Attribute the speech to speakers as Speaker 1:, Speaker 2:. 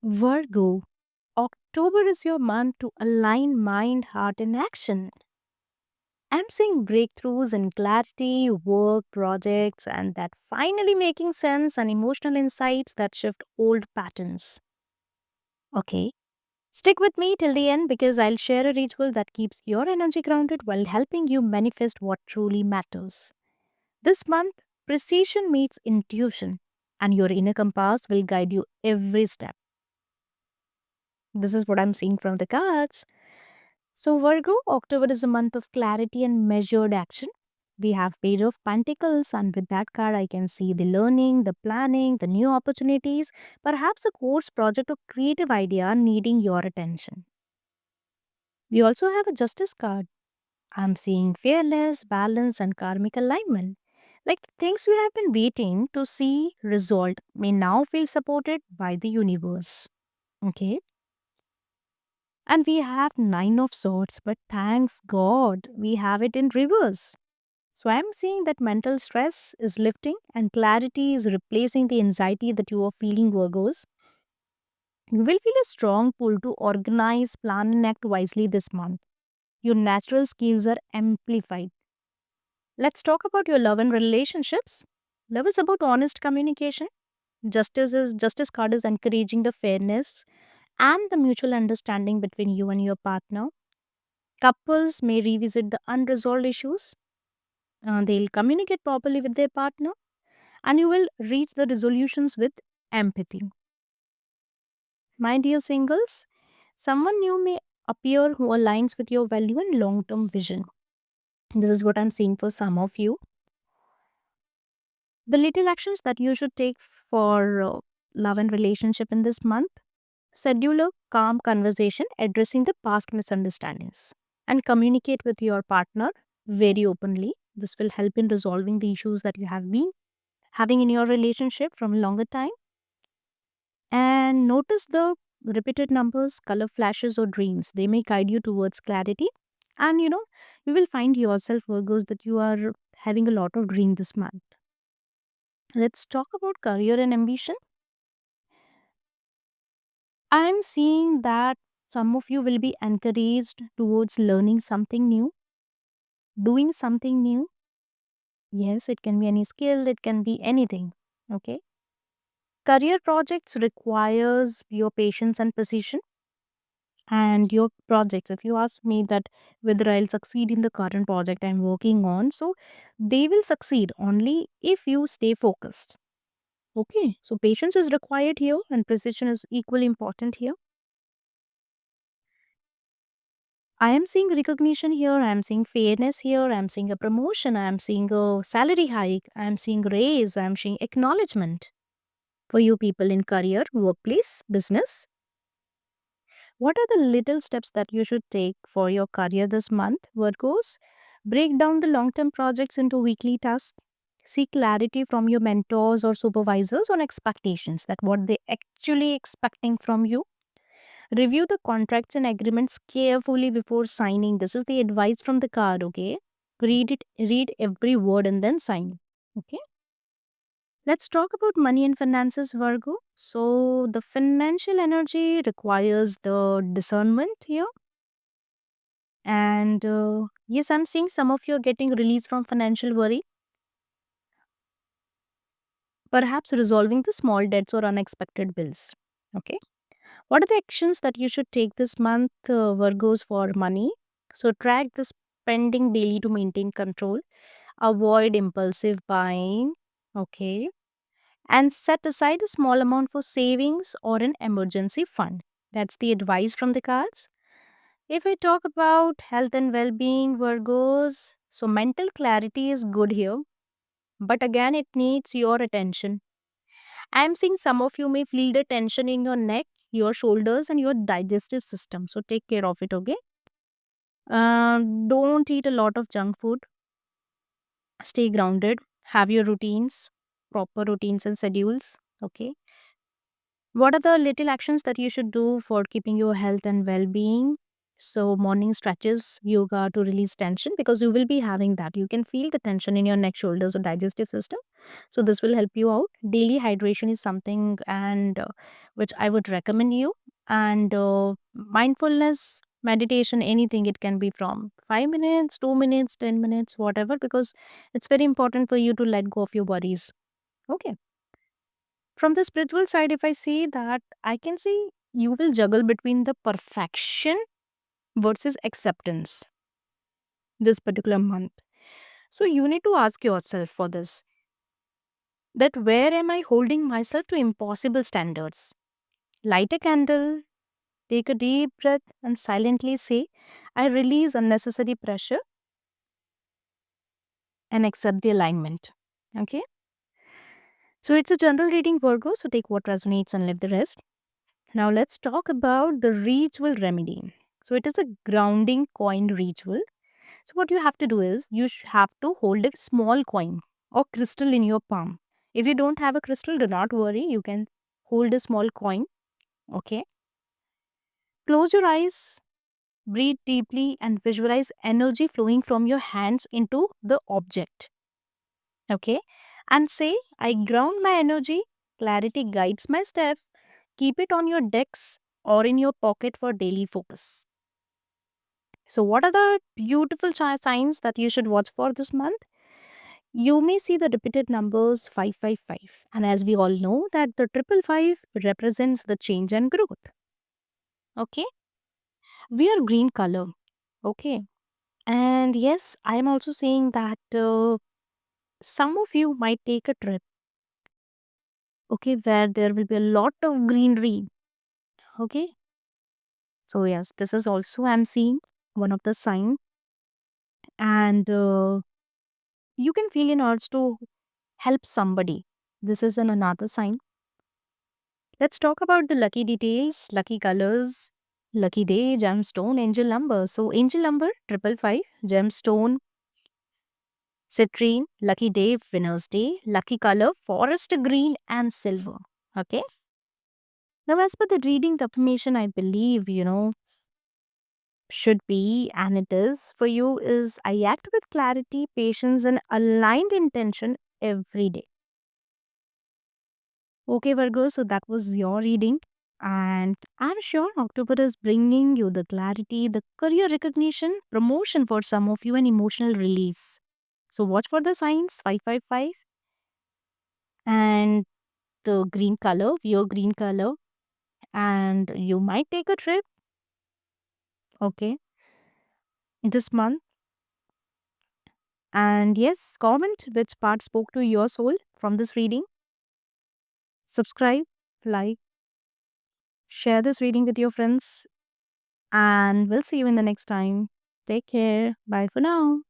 Speaker 1: Virgo, October is your month to align mind, heart, and action. I'm seeing breakthroughs in clarity, work, projects, and that finally making sense and emotional insights that shift old patterns. Okay, stick with me till the end because I'll share a ritual that keeps your energy grounded while helping you manifest what truly matters. This month, precision meets intuition, and your inner compass will guide you every step. This is what I'm seeing from the cards. So, Virgo, October is a month of clarity and measured action. We have Page of Pentacles, and with that card, I can see the learning, the planning, the new opportunities, perhaps a course project or creative idea needing your attention. We also have a Justice card. I'm seeing fairness, balance, and karmic alignment. Like things you have been waiting to see resolved may now feel supported by the universe. Okay. And we have Nine of Swords, but thanks God, we have it in reverse. So I'm seeing that mental stress is lifting and clarity is replacing the anxiety that you are feeling, Virgos. You will feel a strong pull to organize, plan, and act wisely this month. Your natural skills are amplified. Let's talk about your love and relationships. Love is about honest communication. Justice card is encouraging the fairness and the mutual understanding between you and your partner. Couples may revisit the unresolved issues. They'll communicate properly with their partner and you will reach the resolutions with empathy. My dear singles, someone new may appear who aligns with your value and long term vision. This is what I'm seeing for some of you. The little actions that you should take for love and relationship in this month: schedule a calm conversation addressing the past misunderstandings and communicate with your partner very openly. This will help in resolving the issues that you have been having in your relationship from a longer time. And notice the repeated numbers, color flashes, or dreams. They may guide you towards clarity. And you will find yourself, Virgos, that you are having a lot of dream this month. Let's talk about career and ambition. I'm seeing that some of you will be encouraged towards learning something new, doing something new. Yes, it can be any skill, it can be anything. Okay. Career projects requires your patience and precision. And your projects, if you ask me that whether I'll succeed in the current project I'm working on, so they will succeed only if you stay focused. Okay, so patience is required here and precision is equally important here. I am seeing recognition here, I am seeing fairness here, I am seeing a promotion, I am seeing a salary hike, I am seeing raise, I am seeing acknowledgement for you people in career, workplace, business. What are the little steps that you should take for your career this month, Virgos? Break down the long term projects into weekly tasks. Seek clarity from your mentors or supervisors on expectations, that what they actually expecting from you. Review the contracts and agreements carefully before signing. This is the advice from the card, okay? Read every word and then sign. Okay. Let's talk about money and finances, Virgo. So, the financial energy requires the discernment here. And yes, I'm seeing some of you are getting release from financial worry, perhaps resolving the small debts or unexpected bills. Okay. What are the actions that you should take this month, Virgos, for money? So, track the spending daily to maintain control, avoid impulsive buying. Okay. And set aside a small amount for savings or an emergency fund. That's the advice from the cards. If I talk about health and well being, Virgos, so mental clarity is good here, but again, it needs your attention. I'm seeing some of you may feel the tension in your neck, your shoulders, and your digestive system. So take care of it, okay? Don't eat a lot of junk food. Stay grounded. Have your routines, proper routines and schedules, okay? What are the little actions that you should do for keeping your health and well being? So, morning stretches, yoga to release tension because you will be having that. You can feel the tension in your neck, shoulders, or digestive system. So, this will help you out. Daily hydration is something and which I would recommend you. And mindfulness, meditation, anything it can be from 5 minutes, 2 minutes, 10 minutes, whatever, because it's very important for you to let go of your worries. Okay. From the spiritual side, if I see that, I can see you will juggle between the perfection versus acceptance this particular month. So you need to ask yourself for this, that where am I holding myself to impossible standards? Light a candle, take a deep breath, and silently say, I release unnecessary pressure and accept the alignment. Okay? So it's a general reading, Virgo, so take what resonates and leave the rest. Now let's talk about the ritual remedy. So it is a grounding coin ritual. So what you have to do is you have to hold a small coin or crystal in your palm. If you don't have a crystal, do not worry. You can hold a small coin. Okay. Close your eyes, breathe deeply, and visualize energy flowing from your hands into the object. Okay. And say, I ground my energy. Clarity guides my step. Keep it on your decks or in your pocket for daily focus. So, what are the beautiful signs that you should watch for this month? You may see the repeated numbers 555. And as we all know that the triple five represents the change and growth. Okay. We are green color. Okay. And yes, I am also saying that some of you might take a trip. Okay. Where there will be a lot of greenery. Okay. So yes, this is also I'm seeing one of the sign. And you can feel an urge to help somebody. This is another sign. Let's talk about the lucky details, lucky colors, lucky day, gemstone, angel number. So, angel number triple five, gemstone, citrine, lucky day, winner's day, lucky color, forest green and silver. Okay. Now, as per the reading, the affirmation I believe, should be, and it is for you, is I act with clarity, patience, and aligned intention every day. Okay, Virgo, so that was your reading. And I'm sure October is bringing you the clarity, the career recognition, promotion for some of you, and emotional release. So watch for the signs 555 and the green color, your green color, and you might take a trip, okay, this month. And yes, comment which part spoke to your soul from this reading. Subscribe, like, share this reading with your friends, and we'll see you in the next time. Take care. Bye for now.